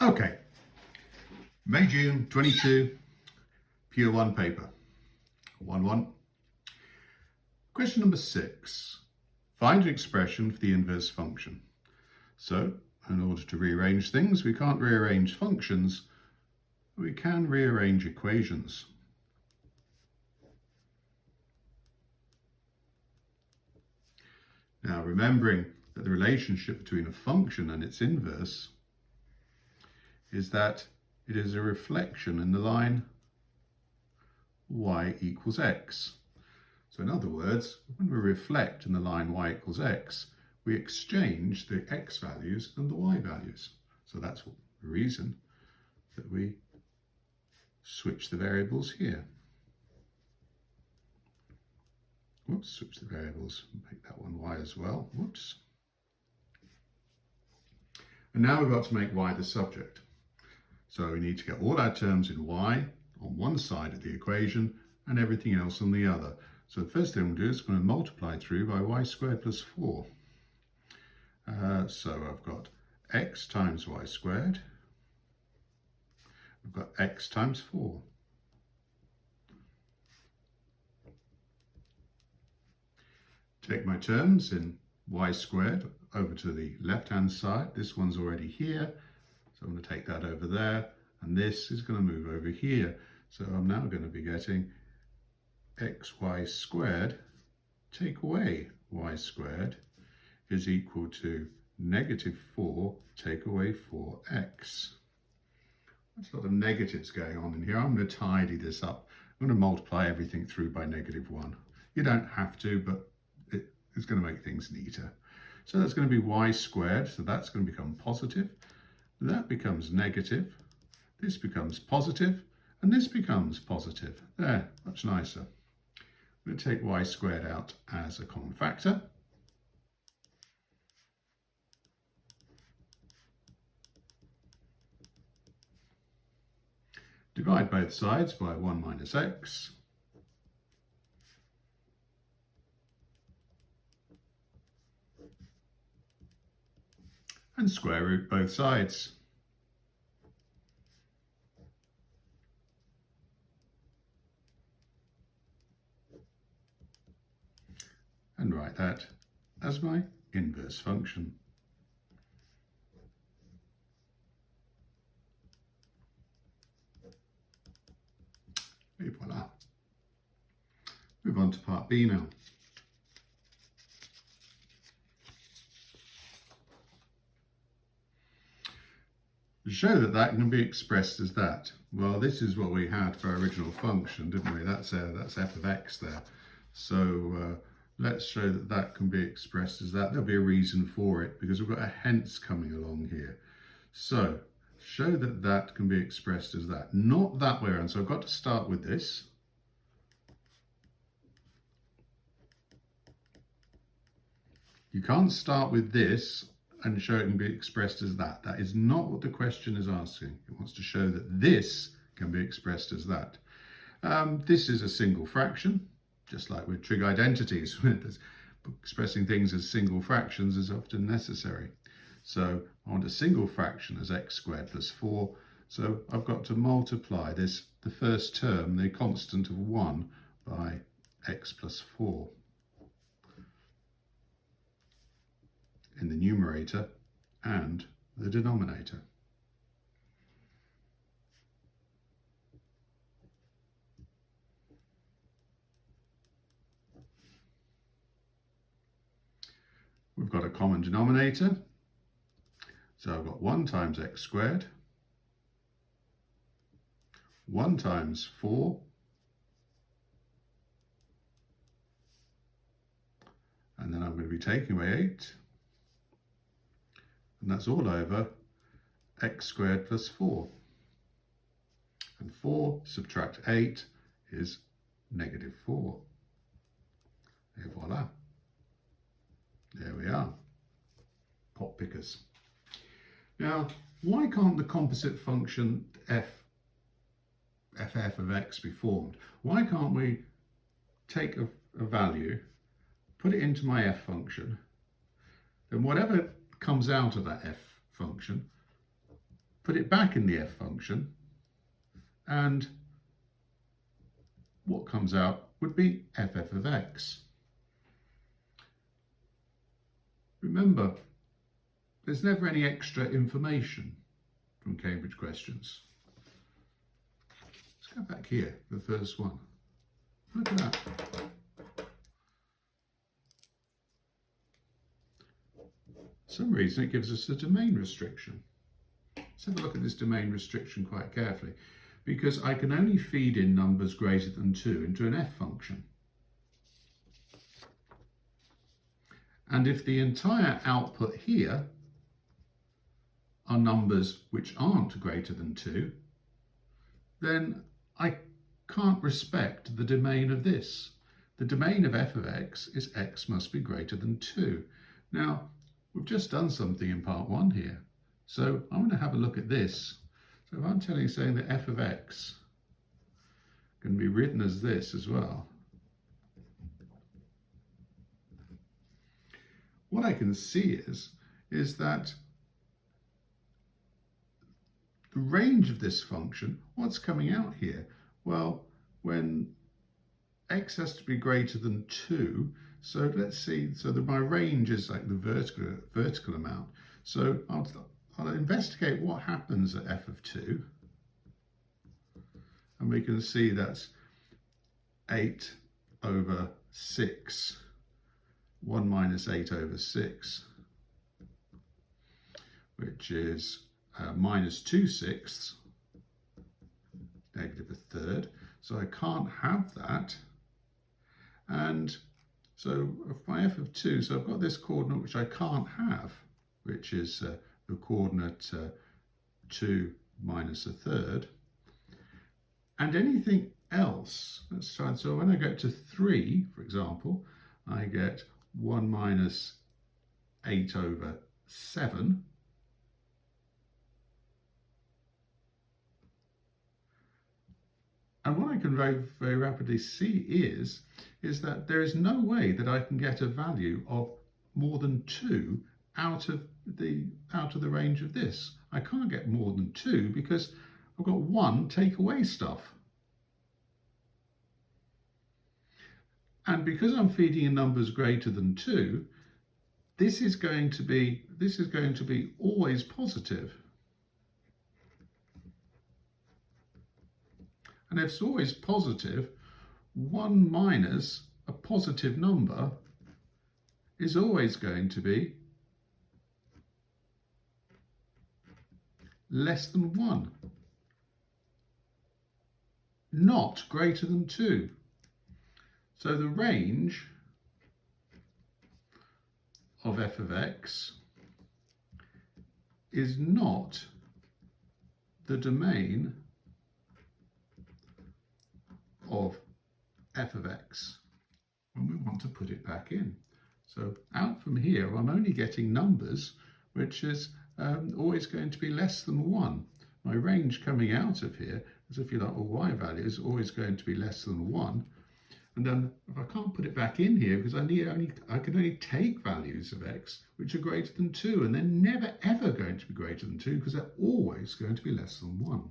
Okay, May, June 22, Pure 1 paper, 1-1. Question number 6. Find an expression for the inverse function. So, in order to rearrange things, we can't rearrange functions, but we can rearrange equations. Now, remembering that the relationship between a function and its inverse is that it is a reflection in the line y equals x. So in other words, when we reflect in the line y equals x, we exchange the x values and the y values. So that's the reason that we switch the variables here. Whoops, switch the variables, make that one y as well. Whoops. And now we've got to make y the subject. So we need to get all our terms in y on one side of the equation and everything else on the other. So the first thing we'll do is going to multiply through by y squared plus 4. So I've got x times y squared. I've got x times 4. Take my terms in y squared over to the left-hand side. This one's already here, so I'm going to take that over there, and this is going to move over here. So I'm now going to be getting xy squared take away y squared is equal to negative 4 take away 4x. There's a lot of negatives going on in here. I'm going to tidy this up. I'm going to multiply everything through by negative 1. You don't have to, but it's going to make things neater. So that's going to be y squared, so that's going to become positive. That becomes negative. This becomes positive, and this becomes positive. There, much nicer. I'm going to take y squared out as a common factor. Divide both sides by 1 minus x. And square root both sides. And write that as my inverse function. Et voila. Move on to part B now. To show that that can be expressed as that. Well, this is what we had for our original function, didn't we? That's f of x there. So let's show that that can be expressed as that. There'll be a reason for it because we've got a hence coming along here. So show that that can be expressed as that, not that way around. So I've got to start with this. You can't start with this and show it can be expressed as that. That is not what the question is asking. It wants to show that this can be expressed as that. This is a single fraction, just like with trig identities. Expressing things as single fractions is often necessary. So I want a single fraction as x squared plus 4. So I've got to multiply this, the first term, the constant of 1, by x plus 4. In the numerator and the denominator. We've got a common denominator, so I've got 1 times x squared, 1 times 4, and then I'm going to be taking away 8. And that's all over x squared plus 4. And 4 subtract 8 is negative 4. Et voila. There we are. Pot pickers. Now, why can't the composite function ff of x be formed? Why can't we take a value, put it into my f function, then whatever comes out of that f function, put it back in the f function, and what comes out would be ff of x. Remember, there's never any extra information from Cambridge questions. Let's go back here, the first one. Look at that. For some reason it gives us a domain restriction. Let's have a look at this domain restriction quite carefully, because I can only feed in numbers greater than 2 into an f function. And if the entire output here are numbers which aren't greater than 2, then I can't respect the domain of this. The domain of f of x is x must be greater than 2. Now, we've just done something in part 1 here. So I want to have a look at this. So if I'm saying that f of x can be written as this as well, what I can see is that the range of this function, what's coming out here? Well, when x has to be greater than 2, so let's see, so that my range is like the vertical amount. So I'll investigate what happens at f of 2, and we can see that's 8 over 6, 1 minus 8 over 6, which is minus 2/6, negative 1/3. So I can't have that. And so my f of 2, so I've got this coordinate which I can't have, which is the coordinate 2 minus 1/3. And anything else, let's try. So when I get to 3, for example, I get 1 minus 8 over 7. And what I can very, very rapidly see is that there is no way that I can get a value of more than 2 out of the range of this. I can't get more than 2 because I've got 1 take away stuff. And because I'm feeding in numbers greater than 2, this is going to be always positive. And if it's always positive, 1 minus a positive number is always going to be less than 1, not greater than 2. So the range of f of x is not the domain of f of x when we want to put it back in. So out from here, I'm only getting numbers which is always going to be less than 1. My range coming out of here is, if you like, a y value is always going to be less than 1. And then if I can't put it back in here because I can only take values of x which are greater than 2, and they're never ever going to be greater than 2 because they're always going to be less than 1.